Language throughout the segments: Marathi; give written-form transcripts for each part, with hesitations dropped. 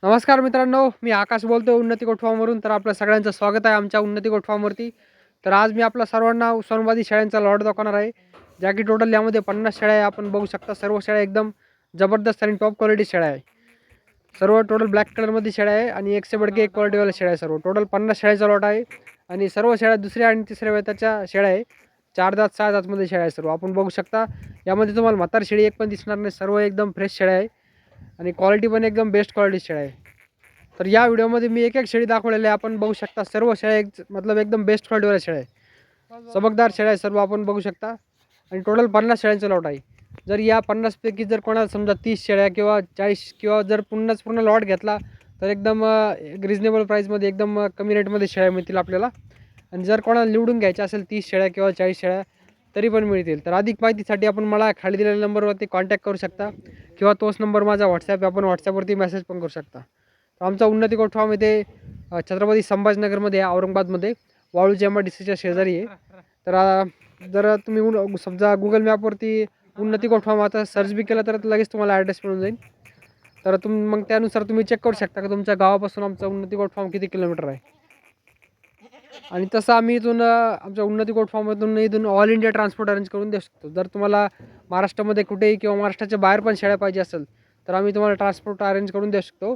नमस्कार मित्रांनो, मी आकाश बोलतो उन्नती गोट फार्मवरून. तर आपलं सगळ्यांचं स्वागत आहे आमच्या उन्नती गोट फार्मवरती. तर आज मी आपल्या सर्वांना उस्मानाबादी शेळ्यांचा लॉट दाखवणार आहे, ज्या की टोटल यामध्ये 50 शेळ्या आहे. आपण बघू शकता सर्व शेळ्या एकदम जबरदस्त आणि टॉप क्वालिटी शेळ्या आहे. सर्व टोटल ब्लॅक कलरमध्ये शेळ्या आहे आणि एक से बढ़के एक क्वालिटीवाल्या शेळ्या आहे. सर्व टोटल 50 शेळ्याचा लॉट आहे आणि सर्व शेळ्या दुसऱ्या आणि तिसऱ्या वेताच्या शेळ्या आहे. 4 दात 6 दातमध्ये शेळ्या आहे सर्व. आपण बघू शकता यामध्ये तुम्हाला म्हातार शेळी एक पण दिसणार नाही. सर्व एकदम फ्रेश शेळ्या आहे आणि क्वालिटी पण एकदम बेस्ट क्वालिटी शेळ्या आहे. तर या व्हिडिओमध्ये मी एक शेळी दाखवलेली आहे. आपण बघू शकता सर्व शेळ्या मतलब एकदम बेस्ट क्वालिटीवाल्या शेळ्या आहे. चमकदार शेळ्या आहे सर्व आपण बघू शकता आणि टोटल 50 शेळ्यांचा लॉट आहे. जर या 50 पैकी जर कोणाला समजा 30 शेळ्या किंवा 40 किंवा जर पूर्ण लॉट घेतला तर एकदम रिजनेबल प्राईसमध्ये एकदम कमी रेटमध्ये शेळ्या मिळतील आपल्याला. आणि जर कोणाला निवडून घ्यायच्या असेल 30 शेळ्या किंवा 40 शेळ्या तरी पण मिळतील. तर अधिक माहितीसाठी आपण मला खाली दिलेल्या नंबरवरती कॉन्टॅक्ट करू शकता किंवा तोच नंबर माझा व्हॉट्सॲप आहे, आपण व्हॉट्सॲपवरती मेसेज पण करू शकता. आमचा उन्नती गोट फार्म इथे छत्रपती संभाजीनगरमध्ये औरंगाबादमध्ये वाळूच्या MIDCच्या शेजारी आहे. तर जर तुम्ही समजा गुगल मॅपवरती उन्नती गोट फार्म आता सर्च बी केलं तर लगेच तुम्हाला ॲड्रेस मिळून जाईल. तर मग त्यानुसार तुम्ही चेक करू शकता की तुमच्या गावापासून आमचा उन्नती गोट फार्म किती किलोमीटर आहे. आणि तसं आम्ही इथून आमच्या उन्नती गोट फार्ममधून इथून ऑल इंडिया ट्रान्सपोर्ट अरेंज करून देऊ शकतो. जर तुम्हाला महाराष्ट्रामध्ये कुठेही किंवा महाराष्ट्राच्या बाहेर पण शेळ्या पाहिजे असेल तर आम्ही तुम्हाला ट्रान्सपोर्ट अरेंज करून देऊ शकतो.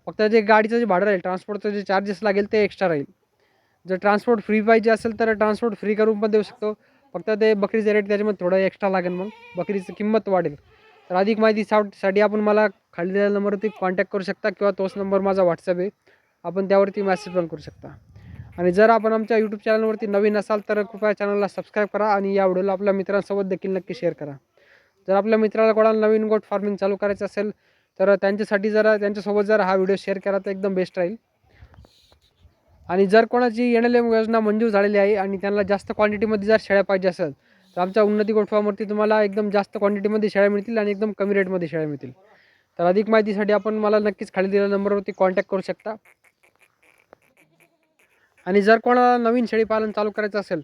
फक्त जे गाडीचं जे भाडं राहील, ट्रान्सपोर्टचं जे चार्जेस लागेल ते एक्स्ट्रा राहील. जर ट्रान्सपोर्ट फ्री पाहिजे असेल तर ट्रान्सपोर्ट फ्री करून पण देऊ शकतो. फक्त ते बकरीचे रेट त्याच्यामध्ये थोडं एक्स्ट्रा लागेल, मग बकरीची किंमत वाढेल. तर अधिक माहितीसाठी आपण मला खाली दिलेल्या नंबरवरती कॉन्टॅक्ट करू शकता किंवा तोच नंबर माझा व्हॉट्सअप आहे, आपण त्यावरती मेसेज पण करू शकता. आणि जर आपण आमच्या यूट्यूब चॅनलवरती नवीन असाल तर कृपया चॅनलला सबस्क्राईब करा आणि या व्हिडिओला आपल्या मित्रांसोबत देखील नक्की शेअर करा. जर आपल्या मित्राला कोणाला नवीन गोट फार्मिंग चालू करायचं असेल तर त्यांच्यासाठी त्यांच्यासोबत जर हा व्हिडिओ शेअर केला तर एकदम बेस्ट राहील. आणि जर कोणाची NLM योजना मंजूर झालेली आहे आणि त्यांना जास्त क्वांटिटीमध्ये जर शेळ्या पाहिजे असेल तर आमच्या उन्नती गोट फार्मवरती तुम्हाला एकदम जास्त क्वांटिटीमध्ये शेळ्या मिळतील आणि एकदम कमी रेटमध्ये शेळ्या मिळतील. तर अधिक माहितीसाठी आपण मला नक्कीच खाली दिलेल्या नंबरवरती कॉन्टॅक्ट करू शकता. आणि जर कोणाला नवीन शेळी पालन चालू करायचं असेल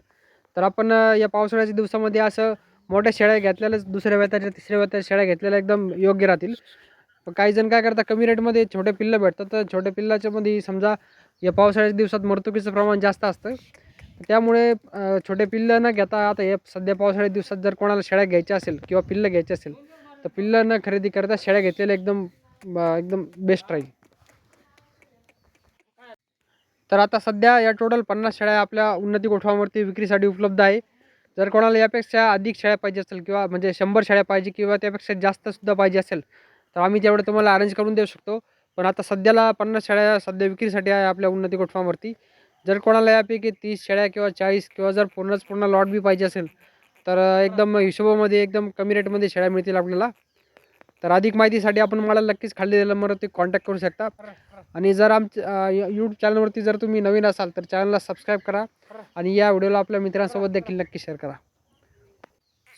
तर आपण या पावसाळ्याच्या दिवसामध्ये असं मोठ्या शेळ्या घेतलेल्याच दुसऱ्या वेताच्या तिसऱ्या वेताच्या शेळ्या घेतलेल्या एकदम योग्य राहतील. काही जण काय करतात, कमी रेटमध्ये छोटे पिल्लं भेटतात तर छोट्या पिल्लाच्यामध्ये समजा या पावसाळ्याच्या दिवसात मरतुकीचं प्रमाण जास्त असतं. त्यामुळे छोटे पिल्लं न घेता आता हे सध्या पावसाळ्याच्या दिवसात जर कोणाला शेळ्या घ्यायच्या असेल किंवा पिल्लं घ्यायचे असेल तर पिल्लं न खरेदी करता शेळ्या घेतलेल्या एकदम बेस्ट राहील. तर आता सध्या या टोटल 50 शेळ्या आपल्या उन्नती गोट फार्मवरती विक्रीसाठी उपलब्ध आहे. जर कोणाला यापेक्षा अधिक शेळ्या पाहिजे असेल किंवा म्हणजे 100 शेळ्या पाहिजे किंवा त्यापेक्षा जास्तसुद्धा पाहिजे असेल तर आम्ही तेवढं तुम्हाला अरेंज करून देऊ शकतो. पण आता सध्याला 50 शेळ्या सध्या विक्रीसाठी आहे आपल्या उन्नती गोट फार्मवरती. जर कोणाला यापैकी 30 शेळ्या किंवा 40 किंवा जर पूर्ण लॉट बी पाहिजे असेल तर एकदम हिशोबामध्ये एकदम कमी रेटमध्ये शेळ्या मिळतील आपल्याला. तर अधिक माहितीसाठी आपण मला नक्कीच खाली दिलेल्या नंबरवरती कॉन्टॅक्ट करू शकता. आणि जर आमच्या यूट्यूब चॅनलवरती जर तुम्ही नवीन असाल तर चॅनलला सबस्क्राईब करा आणि या व्हिडिओला आपल्या मित्रांसोबत देखील नक्की शेअर करा.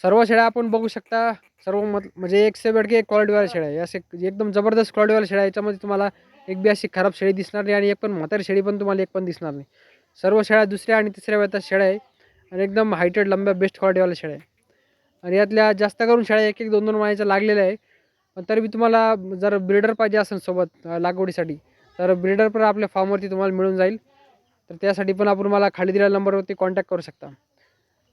सर्व शेळ्या आपण बघू शकता, सर्व म्हणजे एक से बेडके एक क्वालिटीवाल्या शेळ्या आहे. असे एकदम जबरदस्त क्वालिटीवाल्या शेळ्या. याच्यामध्ये तुम्हाला एक बी अशी खराब शेळी दिसणार नाही आणि एक पण म्हातारी शेळी पण तुम्हाला एक पण दिसणार नाही. सर्व शेळ्या दुसऱ्या आणि तिसऱ्या वेताच्या शेळ्या आहे आणि एकदम हायटेड लंब्या बेस्ट क्वालिटीवाल्या शेळ्या आहे. आणि यातल्या जास्त करून शेळ्या एक एक दोन दोन महिन्याच्या लागलेल्या आहे. पण तरी बी तुम्हाला जर ब्रीडर पाहिजे असेल सोबत लागवडीसाठी तर ब्रीडर पण आपल्या फार्मवरती तुम्हाला मिळून जाईल. तर त्यासाठी पण आपण मला खाली दिलेल्या नंबरवरती कॉन्टॅक्ट करू शकता.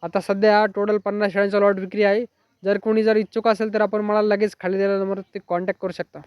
आता सध्या टोटल 50 शेळ्यांचा लॉट विक्री आहे. जर कोणी इच्छुक असेल तर आपण मला लगेच खाली दिलेल्या नंबरवरती कॉन्टॅक्ट करू शकता.